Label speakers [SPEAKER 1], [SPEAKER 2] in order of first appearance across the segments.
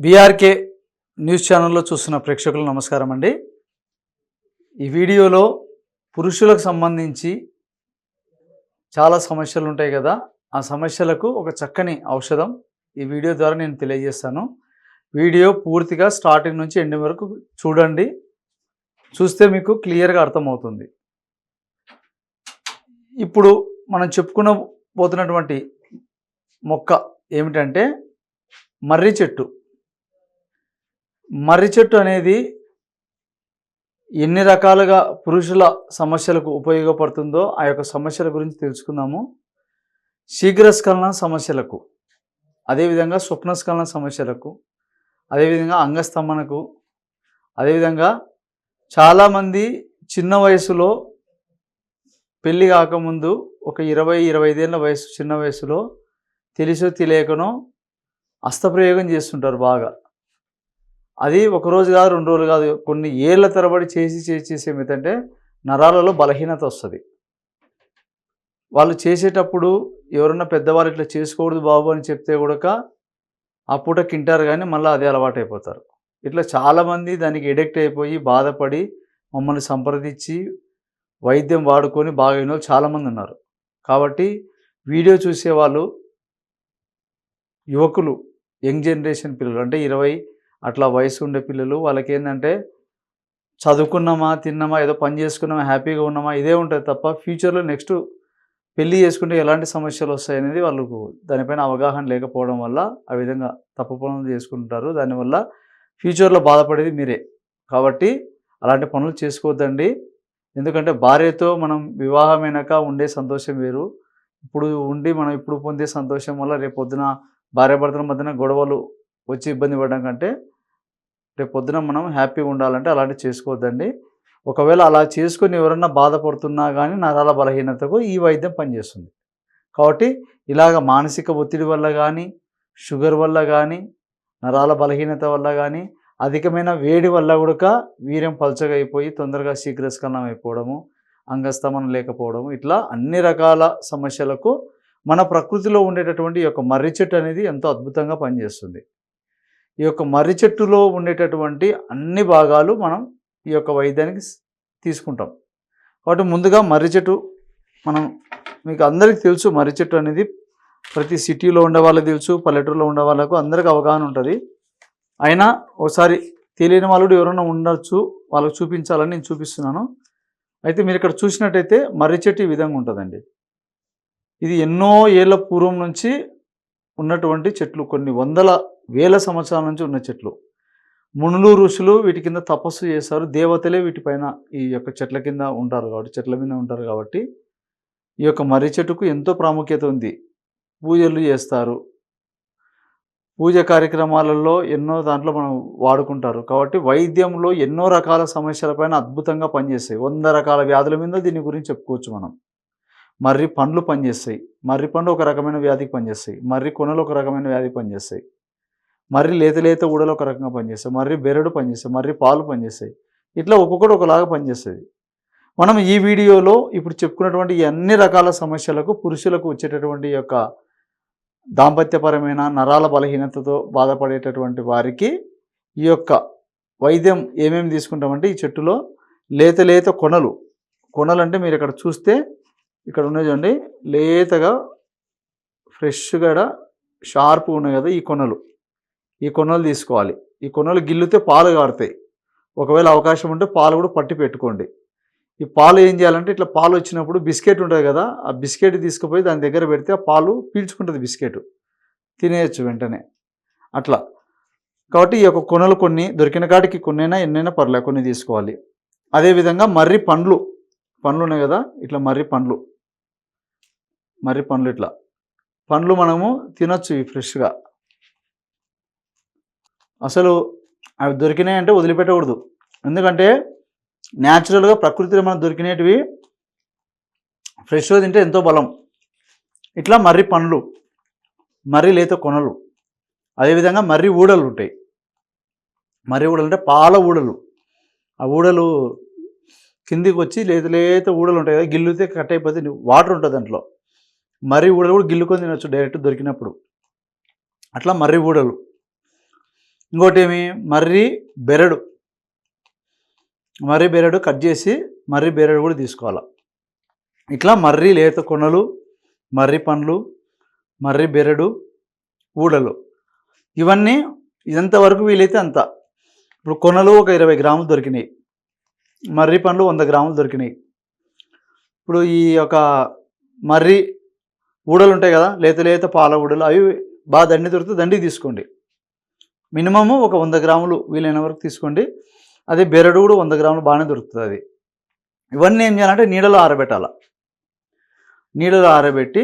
[SPEAKER 1] BRK news ఛానల్లో చూస్తున్న ప్రేక్షకులకు నమస్కారం అండి. ఈ వీడియోలో పురుషులకు సంబంధించి చాలా సమస్యలు ఉంటాయి కదా, ఆ సమస్యలకు ఒక చక్కని ఔషధం ఈ వీడియో ద్వారా నేను తెలియజేస్తాను. వీడియో పూర్తిగా స్టార్టింగ్ నుంచి ఎండింగ్ వరకు చూడండి. చూస్తే మీకు క్లియర్గా అర్థమవుతుంది. ఇప్పుడు మనం చెప్పుకునబోతున్నటువంటి మొక్క ఏమిటంటే మర్రి చెట్టు. మర్రి చెట్టు అనేది ఎన్ని రకాలుగా పురుషుల సమస్యలకు ఉపయోగపడుతుందో ఆ యొక్క సమస్యల గురించి తెలుసుకుందాము. శీఘ్రస్ఖలన సమస్యలకు, అదేవిధంగా స్వప్నస్ఖలన సమస్యలకు, అదేవిధంగా అంగస్తంభనకు, అదేవిధంగా చాలామంది చిన్న వయసులో పెళ్ళి కాకముందు ఒక 20-25 ఏళ్ళ వయసు, చిన్న వయసులో తెలిసో తెలియకనో హస్తప్రయోగం చేస్తుంటారు బాగా. అది ఒకరోజు కాదు, 2 రోజులు కాదు, కొన్ని ఏళ్ల తరబడి చేసి ఏమిటంటే నరాలలో బలహీనత వస్తుంది. వాళ్ళు చేసేటప్పుడు ఎవరన్నా పెద్దవాళ్ళు ఇట్లా చేసుకోకూడదు బాబు అని చెప్తే కూడా ఆ పూట తింటారు, కానీ మళ్ళీ అదే అలవాటు అయిపోతారు. ఇట్లా చాలామంది దానికి ఎడిక్ట్ అయిపోయి బాధపడి మమ్మల్ని సంప్రదించి వైద్యం వాడుకొని బాగా అయిన వాళ్ళు చాలామంది ఉన్నారు. కాబట్టి వీడియో చూసేవాళ్ళు యువకులు, యంగ్ జనరేషన్ పిల్లలు, అంటే 20 అట్లా వయసు ఉండే పిల్లలు, వాళ్ళకి ఏంటంటే చదువుకున్నామా, తిన్నామా, ఏదో పని చేసుకున్నామా, హ్యాపీగా ఉన్నామా, ఇదే ఉంటుంది తప్ప ఫ్యూచర్లో నెక్స్ట్ పెళ్ళి చేసుకుంటే ఎలాంటి సమస్యలు వస్తాయనేది వాళ్ళకు దానిపైన అవగాహన లేకపోవడం వల్ల ఆ విధంగా తప్పు పనులు చేసుకుంటారు. దానివల్ల ఫ్యూచర్లో బాధపడేది మీరే. కాబట్టి అలాంటి పనులు చేసుకోవద్దండి. ఎందుకంటే భార్యతో మనం వివాహమైనాక ఉండే సంతోషం వేరు. ఇప్పుడు ఉండి మనం ఇప్పుడు పొందే సంతోషం వల్ల రేపు పొద్దున భార్యాభర్తల మధ్యన గొడవలు వచ్చి ఇబ్బంది పడడం కంటే రేపు పొద్దున మనం హ్యాపీగా ఉండాలంటే అలాంటివి చేసుకోవద్దండి. ఒకవేళ అలా చేసుకొని ఎవరన్నా బాధపడుతున్నా కానీ నరాల బలహీనతకు ఈ వైద్యం పనిచేస్తుంది. కాబట్టి ఇలాగ మానసిక ఒత్తిడి వల్ల కానీ, షుగర్ వల్ల కానీ, నరాల బలహీనత వల్ల కానీ, అధికమైన వేడి వల్ల కూడా వీర్యం పల్చగా అయిపోయి తొందరగా శీఘ్రస్ఖలనం అయిపోవడము, అంగస్తంభనం లేకపోవడము, ఇట్లా అన్ని రకాల సమస్యలకు మన ప్రకృతిలో ఉండేటటువంటి ఈ యొక్క మర్రి చెట్టు అనేది ఎంతో అద్భుతంగా పనిచేస్తుంది. ఈ యొక్క మర్రి చెట్టులో ఉండేటటువంటి అన్ని భాగాలు మనం ఈ యొక్క వైద్యానికి తీసుకుంటాం. కాబట్టి ముందుగా మర్రి చెట్టు మీకు అందరికీ తెలుసు. మర్రి చెట్టు అనేది ప్రతి సిటీలో ఉండే వాళ్ళకి తెలుసు, పల్లెటూరులో ఉండే వాళ్ళకు అందరికీ అవగాహన ఉంటుంది. అయినా ఒకసారి తెలియని వాళ్ళు ఎవరైనా ఉండొచ్చు, వాళ్ళకు చూపించాలని నేను చూపిస్తున్నాను. అయితే మీరు ఇక్కడ చూసినట్టయితే మర్రి చెట్టు ఈ విధంగా ఉంటుందండి. ఇది ఎన్నో ఏళ్ళ పూర్వం నుంచి ఉన్నటువంటి చెట్లు, కొన్ని వందల వేల సంవత్సరాల నుంచి ఉన్న చెట్లు. మునులు, ఋషులు వీటి కింద తపస్సు చేశారు. దేవతలే వీటిపైన ఈ యొక్క చెట్ల కింద ఉంటారు కాబట్టి, చెట్ల మీద ఉంటారు కాబట్టి ఈ యొక్క మర్రి చెట్టుకు ఎంతో ప్రాముఖ్యత ఉంది. పూజలు చేస్తారు, పూజ కార్యక్రమాలలో ఎన్నో దాంట్లో మనం వాడుకుంటారు. కాబట్టి వైద్యంలో ఎన్నో రకాల సమస్యలపైన అద్భుతంగా పనిచేస్తాయి. 100 రకాల వ్యాధుల మీద దీని గురించి చెప్పుకోవచ్చు మనం. మర్రి పండ్లు పనిచేస్తాయి. మర్రి పండు ఒక రకమైన వ్యాధికి పనిచేస్తాయి. మర్రి కొనలు ఒక రకమైన వ్యాధికి పనిచేస్తాయి. మర్రి లేత ఊడలు ఒక రకంగా పనిచేస్తాయి. మర్రి బెరడు పనిచేస్తాయి. మర్రి పాలు పనిచేస్తాయి. ఇట్లా ఒక్కొక్కటి ఒకలాగా పనిచేస్తుంది. మనం ఈ వీడియోలో ఇప్పుడు చెప్పుకున్నటువంటి ఈ అన్ని రకాల సమస్యలకు, పురుషులకు వచ్చేటటువంటి యొక్క దాంపత్యపరమైన నరాల బలహీనతతో బాధపడేటటువంటి వారికి ఈ యొక్క వైద్యం ఏమేమి తీసుకుంటామంటే, ఈ చెట్టులో లేత కొనలు అంటే మీరు ఇక్కడ చూస్తే ఇక్కడ ఉన్నాయి చూడండి, లేతగా ఫ్రెష్గా షార్ప్గా ఉన్నాయి కదా, ఈ కొనలు తీసుకోవాలి. ఈ కొనలు గిల్లితే పాలు కారుతాయి. ఒకవేళ అవకాశం ఉంటే పాలు కూడా పట్టి పెట్టుకోండి. ఈ పాలు ఏం చేయాలంటే, ఇట్లా పాలు వచ్చినప్పుడు బిస్కెట్ ఉంటుంది కదా, ఆ బిస్కెట్ తీసుకుపోయి దాని దగ్గర పెడితే ఆ పాలు పీల్చుకుంటుంది, బిస్కెట్ తినేయచ్చు వెంటనే అట్లా. కాబట్టి ఈ యొక్క కొనలు కొన్ని దొరికిన కాడికి కొన్నైనా ఎన్నైనా పర్లేదు, కొన్ని తీసుకోవాలి. అదేవిధంగా మర్రి పండ్లు ఉన్నాయి కదా, ఇట్లా మర్రి పండ్లు ఇట్లా పండ్లు మనము తినొచ్చు ఇవి ఫ్రెష్గా. అసలు అవి దొరికినాయంటే వదిలిపెట్టకూడదు. ఎందుకంటే న్యాచురల్గా ప్రకృతిలో మనకు దొరికినవి ఫ్రెష్గా తింటే ఎంతో బలం. ఇట్లా మర్రి పండ్లు, మర్రి లేత కొనలు, అదేవిధంగా మర్రి ఊడలు ఉంటాయి. మర్రి ఊడలు అంటే పాల ఊడలు. ఆ ఊడలు కిందికి వచ్చి లేత ఊడలు ఉంటాయి కదా, గిల్లుతే కట్ అయిపోతే వాటర్ ఉంటుంది దాంట్లో. మర్రి ఊడలు కూడా గిల్లుకొని తినొచ్చు డైరెక్ట్ దొరికినప్పుడు. అట్లా మర్రి ఊడలు. ఇంకోటి ఏమి మర్రి బెరడు కట్ చేసి మర్రి బెరడు కూడా తీసుకోవాలి. ఇట్లా మర్రి లేత కొనలు, మర్రి పండ్లు, మర్రి బెరడు, ఊడలు ఇవన్నీ ఎంతవరకు వీలైతే అంత. ఇప్పుడు కొనలు ఒక 20 గ్రాములు దొరికినాయి, మర్రి పండ్లు 100 గ్రాములు దొరికినాయి. ఇప్పుడు ఈ యొక్క మర్రి ఊడలు ఉంటాయి కదా, లేత పాల ఊడలు, అవి బాగా దండి దొరికితే దండికి తీసుకోండి. మినిమము ఒక 100 గ్రాములు వీలైన వరకు తీసుకోండి. అదే బెరడు కూడా 100 గ్రాములు బాగానే దొరుకుతుంది. అది ఇవన్నీ ఏం చేయాలంటే నీడలో ఆరబెట్టాలి. నీడలో ఆరబెట్టి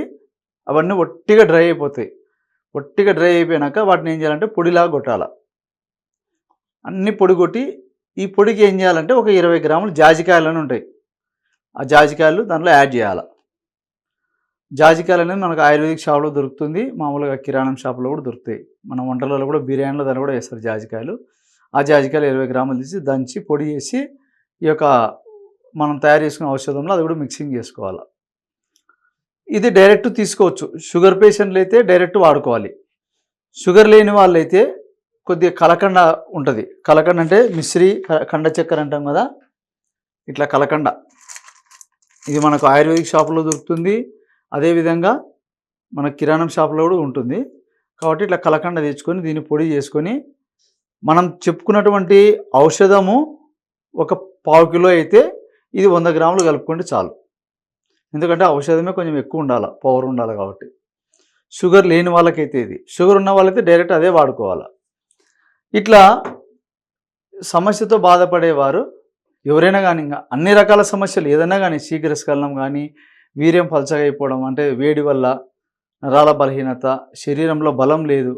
[SPEAKER 1] అవన్నీ ఒట్టిగా డ్రై అయిపోతాయి. ఒట్టిగా డ్రై అయిపోయినాక వాటిని ఏం చేయాలంటే పొడిలాగా కొట్టాలి. అన్ని పొడి కొట్టి ఈ పొడికి ఏం చేయాలంటే ఒక 20 గ్రాములు జాజికాయలు అని ఉంటాయి, ఆ జాజికాయలు దాంట్లో యాడ్ చేయాలి. జాజికాయలు అనేది మనకు ఆయుర్వేదిక్ షాప్లో దొరుకుతుంది, మామూలుగా కిరాణం షాప్లో కూడా దొరుకుతాయి. మన వంటలలో కూడా బిర్యానీలో దాన్ని కూడా వేస్తారు జాజికాయలు. ఆ జాజికాయలు 20 గ్రాములు తీసి దంచి పొడి చేసి ఈ యొక్క మనం తయారు చేసుకునే ఔషధంలో అది కూడా మిక్సింగ్ చేసుకోవాలి. ఇది డైరెక్ట్ తీసుకోవచ్చు. షుగర్ పేషెంట్లు అయితే డైరెక్ట్ వాడుకోవాలి. షుగర్ లేని వాళ్ళైతే కొద్దిగా కలకండ ఉంటుంది. కలకండ అంటే మిశ్రీ కండ చక్కెర అంటాం కదా, ఇట్లా కలకండ ఇది మనకు ఆయుర్వేదిక్ షాపులో దొరుకుతుంది. అదేవిధంగా మన కిరాణం షాపులో కూడా ఉంటుంది. కాబట్టి ఇట్లా కలకండ తెచ్చుకొని దీన్ని పొడి చేసుకొని మనం చెప్పుకున్నటువంటి ఔషధము ఒక 1/4 కిలో అయితే ఇది 100 గ్రాములు కలుపుకుంటే చాలు. ఎందుకంటే ఔషధమే కొంచెం ఎక్కువ ఉండాలి, పవర్ ఉండాలి కాబట్టి. షుగర్ లేని వాళ్ళకైతే ఇది, షుగర్ ఉన్న వాళ్ళైతే డైరెక్ట్ అదే వాడుకోవాలి. ఇట్లా సమస్యతో బాధపడేవారు ఎవరైనా కానీ, ఇంకా అన్ని రకాల సమస్యలు ఏదైనా కానీ, శీఘ్రస్ఖలనం కానీ, వీర్యం పలచగా అయిపోవడం అంటే వేడి వల్ల, నరాల బలహీనత, శరీరంలో బలం లేదు.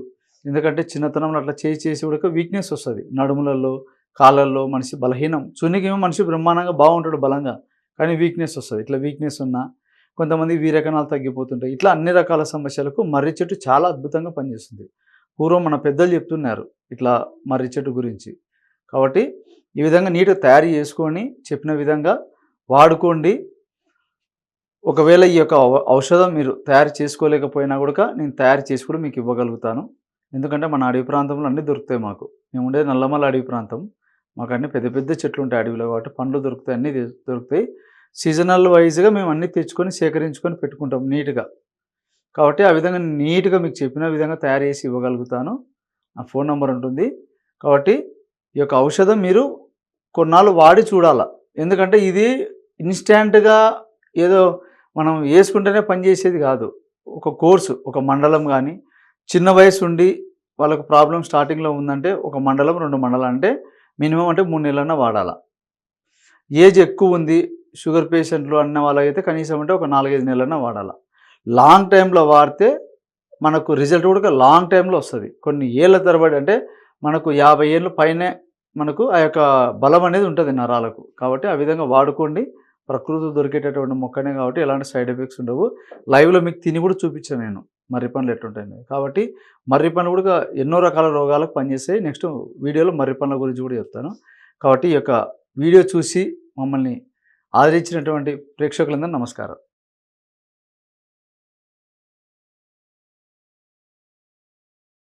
[SPEAKER 1] ఎందుకంటే చిన్నతనంలో అట్లా చేసి కూడా వీక్నెస్ వస్తుంది. నడుములలో, కాళ్ళల్లో మనిషి బలహీనం. చున్నికేమో మనిషి బ్రహ్మాండంగా బాగుంటాడు బలంగా, కానీ వీక్నెస్ వస్తుంది. ఇట్లా వీక్నెస్ ఉన్న కొంతమంది వీరకణాలు తగ్గిపోతుంటాయి. ఇట్లా అన్ని రకాల సమస్యలకు మర్రి చెట్టు చాలా అద్భుతంగా పనిచేస్తుంది. పూర్వం మన పెద్దలు చెప్తున్నారు ఇట్లా మర్రి చెట్టు గురించి. కాబట్టి ఈ విధంగా నీట్గా తయారు చేసుకొని చెప్పిన విధంగా వాడుకోండి. ఒకవేళ ఈ యొక్క ఔషధం మీరు తయారు చేసుకోలేకపోయినా కూడా నేను తయారు చేసి కూడా మీకు ఇవ్వగలుగుతాను. ఎందుకంటే మన అడవి ప్రాంతంలో అన్నీ దొరుకుతాయి. మేము ఉండేది నల్లమల్ల అడవి ప్రాంతం. మాకు అన్ని పెద్ద పెద్ద చెట్లు ఉంటాయి అడవిలో, కాబట్టి పండ్లు దొరుకుతాయి, అన్నీ దొరుకుతాయి. సీజనల్ వైజ్గా మేము అన్నీ తెచ్చుకొని సేకరించుకొని పెట్టుకుంటాం నీట్గా. కాబట్టి ఆ విధంగా నీట్గా మీకు చెప్పిన విధంగా తయారు చేసి ఇవ్వగలుగుతాను. నా ఫోన్ నెంబర్ ఉంటుంది. కాబట్టి ఈ యొక్క ఔషధం మీరు కొన్నాళ్ళు వాడి చూడాలి. ఎందుకంటే ఇది ఇన్స్టాంట్గా ఏదో మనం వేసుకుంటేనే పనిచేసేది కాదు. ఒక కోర్సు, ఒక మండలం కానీ, చిన్న వయసు ఉండి వాళ్ళకు ప్రాబ్లం స్టార్టింగ్లో ఉందంటే ఒక మండలం 2 మండలం అంటే మినిమం అంటే 3 నెలలన్నా వాడాలి. ఏజ్ ఎక్కువ ఉంది, షుగర్ పేషెంట్లు అన్న వాళ్ళకైతే కనీసం అంటే ఒక 4-5 నెలలన్నా వాడాలి. లాంగ్ టైంలో వాడితే మనకు రిజల్ట్ కూడా లాంగ్ టైంలో వస్తుంది. కొన్ని ఏళ్ళ తరబడి, అంటే మనకు 50 ఏళ్ళ పైనే మనకు ఆ యొక్క బలం అనేది ఉంటుంది నరాలకు. కాబట్టి ఆ విధంగా వాడుకోండి. ప్రకృతి దొరికేటటువంటి మొక్కనే కాబట్టి ఎలాంటి సైడ్ ఎఫెక్ట్స్ ఉండవు. లైవ్లో మీకు తిని కూడా చూపించాను నేను మర్రి పండ్లు ఎట్లుంటాయి. కాబట్టి మర్రి పండ్లు కూడా ఎన్నో రకాల రోగాలకు పనిచేస్తాయి. నెక్స్ట్ వీడియోలో మర్రి పండ్ల గురించి కూడా చెప్తాను. కాబట్టి ఈ యొక్క వీడియో చూసి మమ్మల్ని ఆదరించినటువంటి ప్రేక్షకులందరూ నమస్కారం.